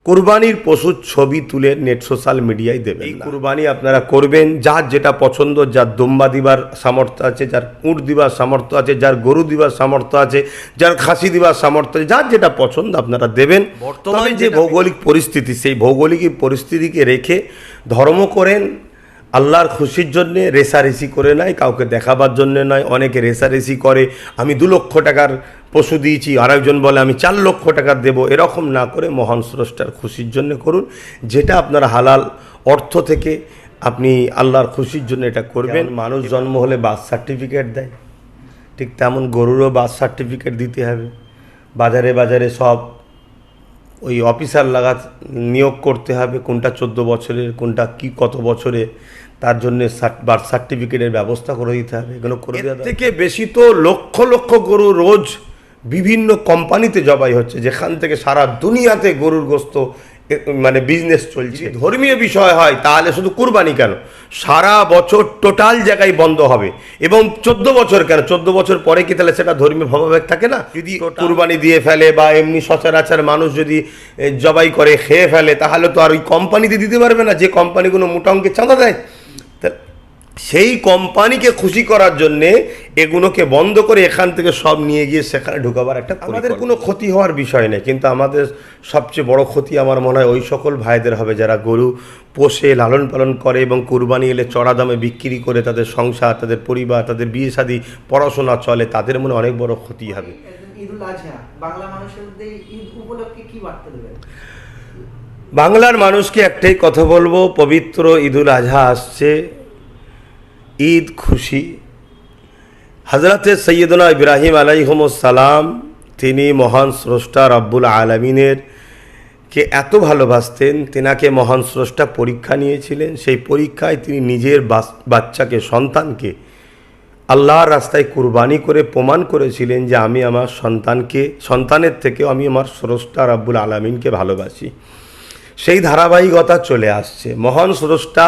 কুরবানির পশুর ছবি তুলে নেট সোশ্যাল মিডিয়ায় দেবেন। এই কুরবানি আপনারা করবেন, যার যেটা পছন্দ, যার দুম্বা দিবার সামর্থ্য আছে, যার উট দিবার সামর্থ্য আছে, যার গরু দিবার সামর্থ্য আছে, যার খাসি দিবার সামর্থ্য আছে, যার যেটা পছন্দ আপনারা দেবেন। বর্তমানে যে ভৌগোলিক পরিস্থিতি, সেই ভৌগোলিক পরিস্থিতিকে রেখে ধর্ম করেন আল্লাহর খুশির জন্যে, রেসারেসি করে নয়, কাউকে দেখাবার জন্যে নয়। অনেকে রেসারেসি করে, আমি 2 লক্ষ টাকার পশু দিয়েছি, আরেকজন বলে আমি 4 লক্ষ টাকা দেবো। এরকম না করে মহান স্রষ্টার খুশির জন্য করুন, যেটা আপনার হালাল অর্থ থেকে আপনি আল্লাহর খুশির জন্য এটা করবেন। মানুষ জন্ম হলে বার্থ সার্টিফিকেট দেয়, ঠিক তেমন গরুরও বার্থ সার্টিফিকেট দিতে হবে। বাজারে বাজারে সব ওই অফিসার নিয়োগ করতে হবে, কোনটা 14 বছরের, কোনটা কি কত বছরে, তার জন্য বার্থ সার্টিফিকেটের ব্যবস্থা করে দিতে হবে। এগুলো করে দেওয়া থেকে বেশি তো লক্ষ লক্ষ গরু রোজ বিভিন্ন কোম্পানিতে জবাই হচ্ছে, যেখান থেকে সারা দুনিয়াতে গরুর গোস্ত মানে বিজনেস চলছে। ধর্মীয় বিষয় হয় তাহলে শুধু কুরবানি কেন, সারা বছর টোটাল জায়গায় বন্ধ হবে। এবং 14 বছর কেন, 14 বছর পরে কি তাহলে সেটা ধর্মীয় ভাবাবেগ থাকে না? যদি কুরবানি দিয়ে ফেলে বা এমনি সচরাচর মানুষ যদি জবাই করে খেয়ে ফেলে, তাহলে তো আর ওই কোম্পানিতে দিতে পারবে না, যে কোম্পানিগুলো মোটা অঙ্কের চাঁদা দেয়। সেই কোম্পানিকে খুশি করার জন্যে এগুলোকে বন্ধ করে এখান থেকে সব নিয়ে গিয়ে সেখানে ঢুকাবার একটা, আমাদের কোনো ক্ষতি হওয়ার বিষয় নেই, কিন্তু আমাদের সবচেয়ে বড় ক্ষতি আমার মনে হয় ওই সকল ভাইদের হবে যারা গরু পোষে, লালন পালন করে এবং কুরবানি এলে চড়া দামে বিক্রি করে তাদের সংসার, তাদের পরিবার, তাদের বিয়ে শাদী, পড়াশোনা চলে, তাদের মনে অনেক বড় ক্ষতি হবে। ঈদুল আজহা বাংলা মানুষের ঈদ উপলক্ষে কি বার্তা দেবেন? বাংলার মানুষকে একটাই কথা বলবো, পবিত্র ঈদুল আজহা আসছে, ঈদ খুশি। হজরতে সৈয়দনা ইব্রাহিম আলাইহিমুসসালাম, তিনি মহান স্রষ্টা রব্বুল আলামিনের কে এত ভালোবাসতেন, তেনাকে মহান স্রষ্টা পরীক্ষা নিয়েছিলেন। সেই পরীক্ষায় তিনি নিজের বাচ্চাকে, সন্তানকে আল্লাহর রাস্তায় কুরবানি করে প্রমাণ করেছিলেন যে আমি আমার সন্তানের থেকেও আমি আমার স্রষ্টা রব্বুল আলামিনকে ভালোবাসি। সেই ধারাবাহিকতা চলে আসছে। মহান স্রষ্টা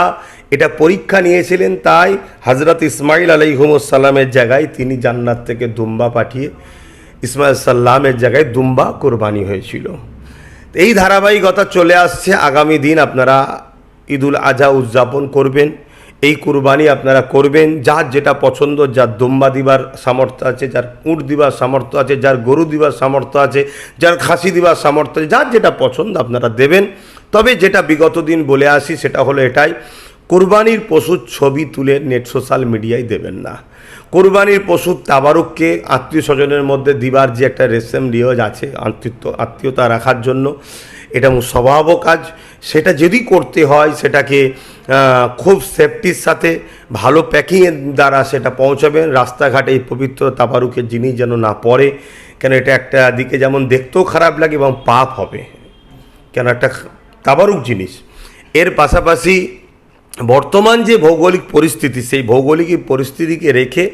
এটা পরীক্ষা নিয়েছিলেন, তাই হজরত ইসমাইল আলাইহিমুসসালামের জায়গায় তিনি জান্নাত থেকে দুম্বা পাঠিয়ে ইসমাইল সাল্লামের জায়গায় দুম্বা কোরবানি হয়েছিল। এই ধারাবাহিকতা চলে আসছে। আগামী দিন আপনারা ঈদুল আজহা উদযাপন করবেন, এই কুরবানি আপনারা করবেন, যার যেটা পছন্দ, যার দুম্বা দিবার সামর্থ্য আছে, যার উট দিবার সামর্থ্য আছে, যার গরু দিবার সামর্থ্য আছে, যার খাসি দিবার সামর্থ্য আছে, যার যেটা পছন্দ আপনারা দেবেন। তবে যেটা বিগত দিন বলে আসি সেটা হলো এটাই, কুরবানির পশুর ছবি তুলে নেট সোশ্যাল মিডিয়ায় দেবেন না। কুরবানির পশুর তাবারুককে আত্মীয় স্বজনের মধ্যে দিবার যে একটা রেসেম রিওয়াজ আছে, আত্মীয়তা রাখার জন্য, এটা স্বভাবও কাজ। সেটা যদি করতে হয় সেটাকে খুব সেফটির সাথে ভালো প্যাকিংয়ের দ্বারা সেটা পৌঁছাবেন। রাস্তাঘাটে এই পবিত্র তাবারুকের জিনিস যেন না পড়ে, কেন এটা একটা দিকে যেমন দেখতেও খারাপ লাগে এবং পাপ হবে, কেন একটা তাবারুক জিনিস। এর পাশাপাশি বর্তমান যে ভৌগোলিক পরিস্থিতি, সেই ভৌগোলিক পরিস্থিতিকে রেখে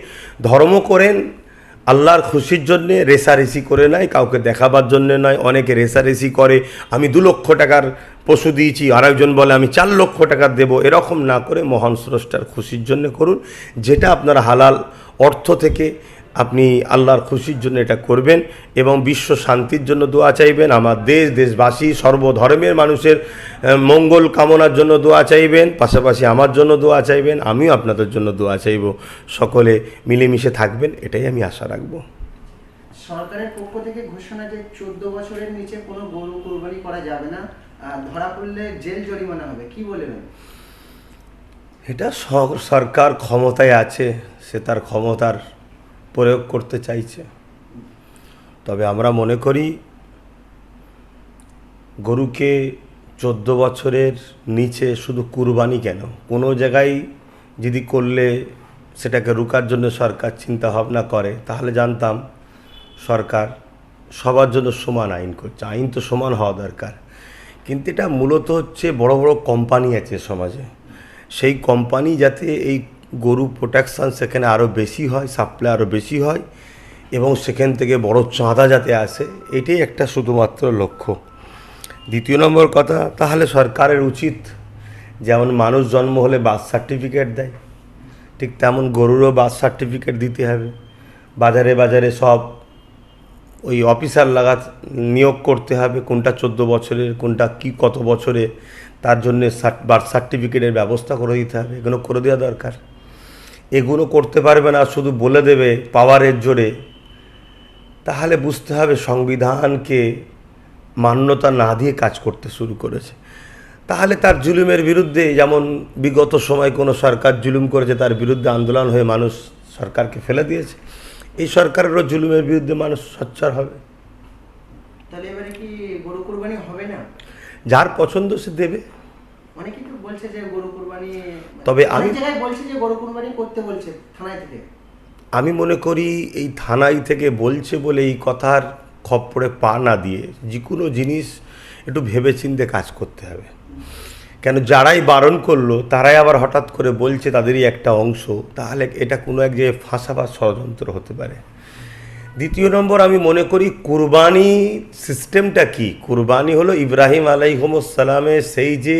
ধর্ম করেন আল্লাহর খুশির জন্যে, রেসারেসি করে নয়, কাউকে দেখাবার জন্যে নয়। অনেকে রেসারেসি করে, আমি 2 লক্ষ টাকার পশু দিয়েছি, আরেকজন বলে আমি 4 লক্ষ টাকা দেবো। এরকম না করে মহান স্রষ্টার খুশির জন্য করুন, যেটা আপনার হালাল অর্থ থেকে আপনি আল্লাহর খুশির জন্য এটা করবেন এবং বিশ্ব শান্তির জন্য দোয়া চাইবেন। আমার দেশবাসী সর্বধর্মের মানুষের মঙ্গল কামনার জন্য দোয়া চাইবেন, পাশাপাশি আমার জন্য দোয়া চাইবেন, আমিও আপনাদের জন্য দোয়া চাইব। সকলে মিলেমিশে থাকবেন, এটাই আমি আশা রাখব। সরকারের পক্ষ থেকে ঘোষণা যে 14 বছরের নিচে কোনো গরু কুরবানি করা যাবে না, ধরা পড়লে জেল জরিমানা হবে, কি বলবেন? এটা সরকার ক্ষমতায় আছে, সে তার ক্ষমতার প্রয়োগ করতে চাইছে। তবে আমরা মনে করি গরুকে 14 বছরের নিচে শুধু কুরবানি কেন, কোনো জায়গায় যদি করলে সেটাকে রুকার জন্য সরকার চিন্তা ভাবনা করে, তাহলে জানতাম সরকার সবার জন্য সমান আইন করছে। আইন তো সমান হওয়া দরকার, কিন্তু এটা মূলত হচ্ছে বড় বড় কোম্পানি আছে সমাজে, সেই কোম্পানি যাতে এই গরু প্রোটেকশান সেখানে আরও বেশি হয়, সাপ্লাই আরও বেশি হয় এবং সেখান থেকে বড় চাঁদা যাতে আসে, এটাই একটা শুধুমাত্র লক্ষ্য। দ্বিতীয় নম্বর কথা, তাহলে সরকারের উচিত যেমন মানুষ জন্ম হলে বার্থ সার্টিফিকেট দেয়, ঠিক তেমন গরুরও বার্থ সার্টিফিকেট দিতে হবে। বাজারে বাজারে সব ওই অফিসার নিয়োগ করতে হবে, কোনটা 14 বছরের, কোনটা কি কত বছরে, তার জন্যে বার্থ সার্টিফিকেটের ব্যবস্থা করে দিতে হবে। এগুলো করে দেওয়া দরকার। এগুলো করতে পারবে না, শুধু বলে দেবে পাওয়ারের জোরে, তাহলে বুঝতে হবে সংবিধানকে মান্যতা না দিয়ে কাজ করতে শুরু করেছে। তাহলে তার জুলুমের বিরুদ্ধে, যেমন বিগত সময় কোনো সরকার জুলুম করেছে তার বিরুদ্ধে আন্দোলন হয়ে মানুষ সরকারকে ফেলে দিয়েছে, এই সরকারেরও জুলুমের বিরুদ্ধে মানুষ সোচ্চার হবে। তাহলে এবারে কি গরু কুরবানি হবে না? যার পছন্দ সে দেবে। অনেকেই তো বলছে যে গরু কুরবানি, তবে অনেক জায়গায় বলছে যে গরু কুরবানি করতে বলছে থানায় থেকে। আমি মনে করি এই থানায় থেকে বলছে বলে এই কথার খপ্পরে পা না দিয়ে যে কোনো জিনিস একটু ভেবেচিন্তে কাজ করতে হবে। কেন যারাই বারণ করলো তারাই আবার হঠাৎ করে বলছে তাদেরই একটা অংশ, তাহলে এটা কোনো এক জায়গায় ফাঁসা বা ষড়যন্ত্র হতে পারে। দ্বিতীয় নম্বর, আমি মনে করি কুরবানি সিস্টেমটা কি? কুরবানি হলো ইব্রাহিম আলাইহিসসালামের সেই যে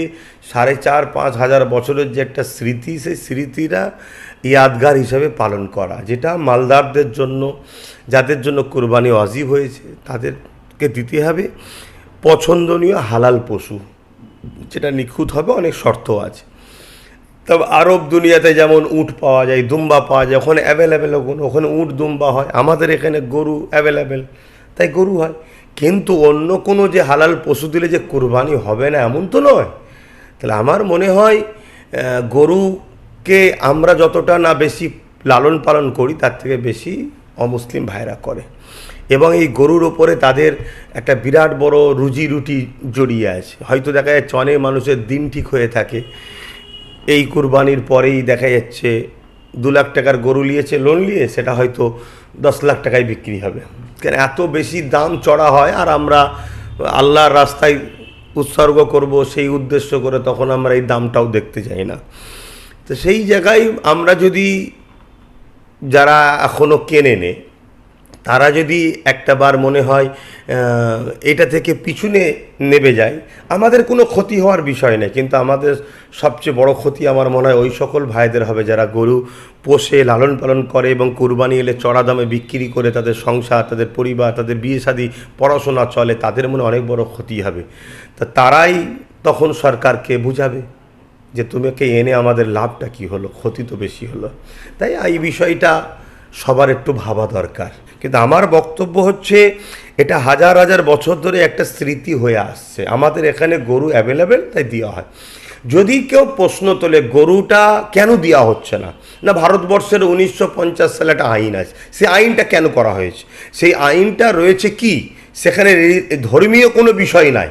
4,500-5 হাজার বছরের যে একটা স্মৃতি, সেই স্মৃতিরা ইয়াদগার হিসাবে পালন করা, যেটা মালদারদের জন্য, যাদের জন্য কুরবানি ওয়াজিব হয়েছে তাদেরকে দিতে হবে পছন্দনীয় হালাল পশু, যেটা নিখুঁত হবে, অনেক শর্ত আছে। তবে আরব দুনিয়াতে যেমন উট পাওয়া যায়, দুম্বা পাওয়া যায়, ওখানে অ্যাভেলেবেল, ওখানে উট দুম্বা হয়। আমাদের এখানে গরু অ্যাভেলেবেল, তাই গরু হয়। কিন্তু অন্য কোনো যে হালাল পশু দিলে যে কুরবানি হবে না এমন তো নয়। তাহলে আমার মনে হয় গরুকে আমরা যতটা না বেশি লালন পালন করি তার থেকে বেশি অমুসলিম ভাইরা করে, এবং এই গরুর ওপরে তাদের একটা বিরাট বড় রুজি রুটি জড়িয়ে আছে। হয়তো দেখা যাচ্ছে অনেক মানুষের দিন ঠিক হয়ে থাকে, এই কুরবানির পরেই দেখা যাচ্ছে 2 লাখ টাকার গরু নিয়েছে লোন নিয়ে, সেটা হয়তো 10 লাখ টাকায় বিক্রি হবে। কেন এত বেশি দাম চড়া হয়, আর আমরা আল্লাহর রাস্তায় উৎসর্গ করব সেই উদ্দেশ্য করে তখন আমরা এই দামটাও দেখতে চাই না। তো সেই জায়গায় আমরা যদি, যারা এখনও কেনে নে, তারা যদি একটা বার মনে হয় এটা থেকে পিছনে নেবে যায়, আমাদের কোনো ক্ষতি হওয়ার বিষয় নেই। কিন্তু আমাদের সবচেয়ে বড় ক্ষতি আমার মনে হয় ওই সকল ভাইদের হবে যারা গরু পোষে, লালন পালন করে এবং কুরবানি এলে চড়া দামে বিক্রি করে তাদের সংসার, তাদের পরিবার, তাদের বিয়ে শাদী, পড়াশোনা চলে, তাদের মনে অনেক বড় ক্ষতি হবে। তা তারাই তখন সরকারকে বুঝাবে যে তোমাকে এনে আমাদের লাভটা কি হলো, ক্ষতি তো বেশি হলো। তাই এই বিষয়টা সবার একটু ভাবা দরকার। কিন্তু আমার বক্তব্য হচ্ছে এটা হাজার হাজার বছর ধরে একটা স্মৃতি হয়ে আসছে। আমাদের এখানে গরু অ্যাভেলেবেল, তাই দেওয়া হয়। যদি কেউ প্রশ্ন তোলে গরুটা কেন দেওয়া হচ্ছে না, না ভারতবর্ষের 1950 সালে একটা আইন আছে, সেই আইনটা কেন করা হয়েছে? সেই আইনটা রয়েছে কি, সেখানে ধর্মীয় কোনো বিষয় নাই।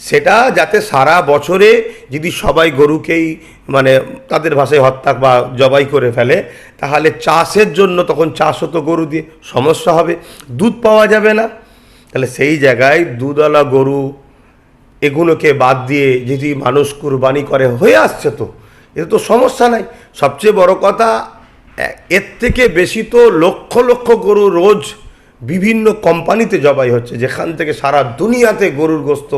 সেটা যাতে সারা বছরে যদি সবাই গরুকেই মানে তাদের ভাষায় হত্যা বা জবাই করে ফেলে, তাহলে চাষের জন্য তখন চাষ হতো গরু দিয়ে, সমস্যা হবে, দুধ পাওয়া যাবে না। তাহলে সেই জায়গায় দুধওয়ালা গরু এগুলোকে বাদ দিয়ে যদি মানুষ কুরবানি করে হয়ে আসছে, তো এতে তো সমস্যা নাই। সবচেয়ে বড় কথা, এর থেকে বেশি তো লক্ষ লক্ষ গরু রোজ বিভিন্ন কোম্পানিতে জবাই হচ্ছে, যেখান থেকে সারা দুনিয়াতে গরুর গোস্ত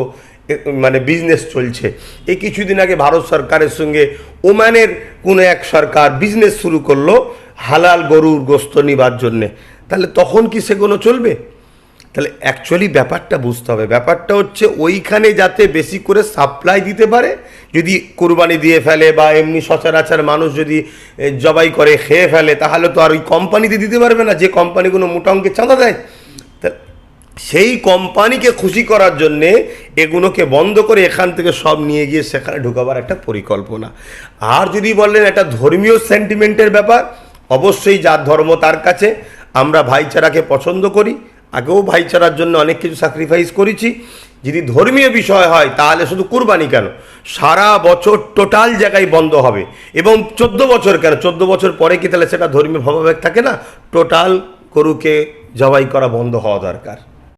মানে বিজনেস চলছে। এই কিছুদিন আগে ভারত সরকারের সঙ্গে ওমানের কোনো এক সরকার বিজনেস শুরু করলো হালাল গরুর গোস্ত নিবার জন্যে। তাহলে তখন কি সেগুলো চলবে? তাহলে অ্যাকচুয়ালি ব্যাপারটা বুঝতে হবে। ব্যাপারটা হচ্ছে ওইখানে যাতে বেশি করে সাপ্লাই দিতে পারে, যদি কুরবানি দিয়ে ফেলে বা এমনি সচরাচর মানুষ যদি জবাই করে খেয়ে ফেলে, তাহলে তো আর ওই কোম্পানিতে দিতে পারবে না, যে কোম্পানিগুলো মোটা অঙ্কের চাঁদা দেয়। সেই কোম্পানিকে খুশি করার জন্যে এগুলোকে বন্ধ করে এখান থেকে সব নিয়ে গিয়ে সেখানে ঢুকাবার একটা পরিকল্পনা। আর যদি বললেন একটা ধর্মীয় সেন্টিমেন্টের ব্যাপার, অবশ্যই যার ধর্ম তার কাছে। আমরা ভাইচারাকে পছন্দ করি, আগেও ভাইচারার জন্য অনেক কিছু স্যাক্রিফাইস করেছি। যদি ধর্মীয় বিষয় হয় তাহলে শুধু কুরবানি কেন, সারা বছর টোটাল জায়গায় বন্ধ হবে। এবং 14 বছর কেন, 14 বছর পরে কি তাহলে সেটা ধর্মীয় ভাবাবেগ থাকে না? টোটাল গরুকে জবাই করা বন্ধ হওয়া দরকার।